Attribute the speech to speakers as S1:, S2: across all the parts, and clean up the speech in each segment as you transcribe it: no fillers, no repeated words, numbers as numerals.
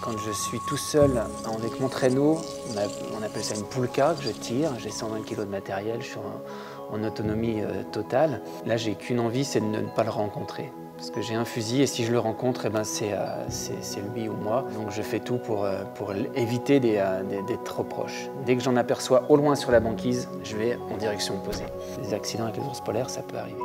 S1: Quand je suis tout seul avec mon traîneau, on appelle ça une poulka que je tire, j'ai 120 kg de matériel, je suis en autonomie totale. Là, j'ai qu'une envie, c'est de ne pas le rencontrer. Parce que j'ai un fusil et si je le rencontre, eh ben c'est lui ou moi. Donc je fais tout pour éviter d'être trop proche. Dès que j'en aperçois au loin sur la banquise, je vais en direction opposée. Les accidents avec les ours polaires, ça peut arriver.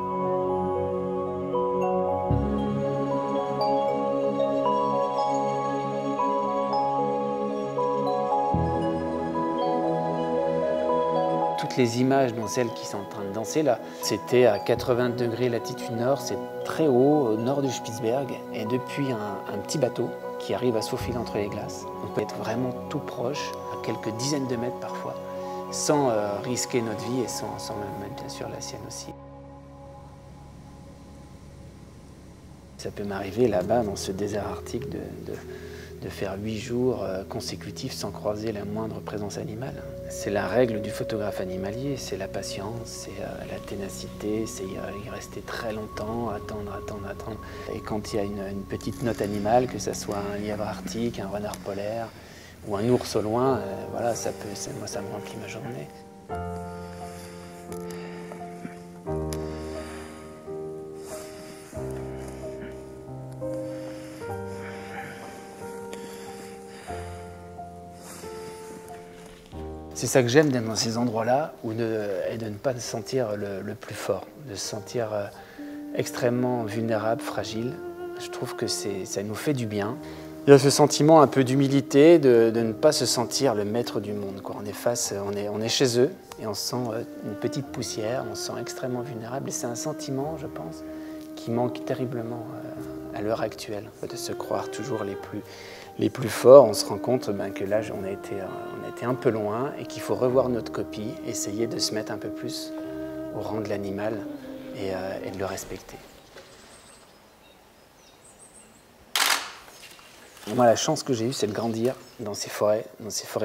S1: Toutes les images, dont celles qui sont en train de danser là, c'était à 80 degrés latitude nord, c'est très haut, au nord du Spitzberg, et depuis un petit bateau qui arrive à se faufiler entre les glaces, on peut être vraiment tout proche, à quelques dizaines de mètres parfois, sans risquer notre vie et sans même bien sûr la sienne aussi. Ça peut m'arriver là-bas, dans ce désert arctique, de faire 8 jours consécutifs sans croiser la moindre présence animale. C'est la règle du photographe animalier, c'est la patience, c'est la ténacité, c'est y rester très longtemps, attendre. Et quand il y a une petite note animale, que ce soit un lièvre arctique, un renard polaire ou un ours au loin, voilà, moi ça me remplit ma journée. C'est ça que j'aime dans ces endroits-là, et de ne pas se sentir le plus fort, de se sentir extrêmement vulnérable, fragile. Je trouve que ça nous fait du bien. Il y a ce sentiment un peu d'humilité, de ne pas se sentir le maître du monde, quoi. On est chez eux et on sent une petite poussière, on se sent extrêmement vulnérable. Et c'est un sentiment, je pense, qui manque terriblement à l'heure actuelle, de se croire toujours les plus forts. On se rend compte que là, on a été un peu loin et qu'il faut revoir notre copie, essayer de se mettre un peu plus au rang de l'animal et de le respecter. Moi, la chance que j'ai eue, c'est de grandir dans ces forêts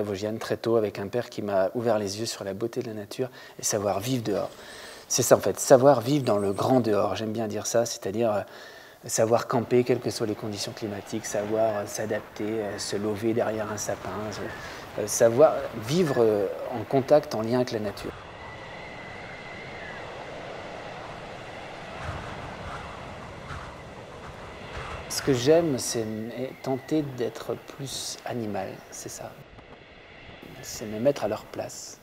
S1: vosgiennes très tôt, avec un père qui m'a ouvert les yeux sur la beauté de la nature et savoir vivre dehors. C'est ça en fait, savoir vivre dans le grand dehors, j'aime bien dire ça, c'est-à-dire savoir camper, quelles que soient les conditions climatiques, savoir s'adapter, se lever derrière un sapin, savoir vivre en contact, en lien avec la nature. Ce que j'aime, c'est tenter d'être plus animal, c'est ça. C'est me mettre à leur place.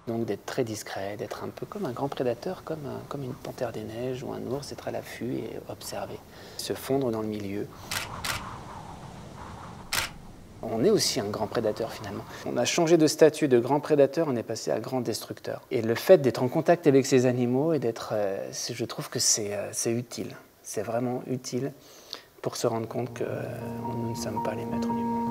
S1: Donc d'être très discret, d'être un peu comme un grand prédateur, comme une panthère des neiges ou un ours, être à l'affût et observer. Se fondre dans le milieu. On est aussi un grand prédateur finalement. On a changé de statut de grand prédateur, on est passé à grand destructeur. Et le fait d'être en contact avec ces animaux et je trouve que c'est utile. C'est vraiment utile pour se rendre compte que nous ne sommes pas les maîtres du monde.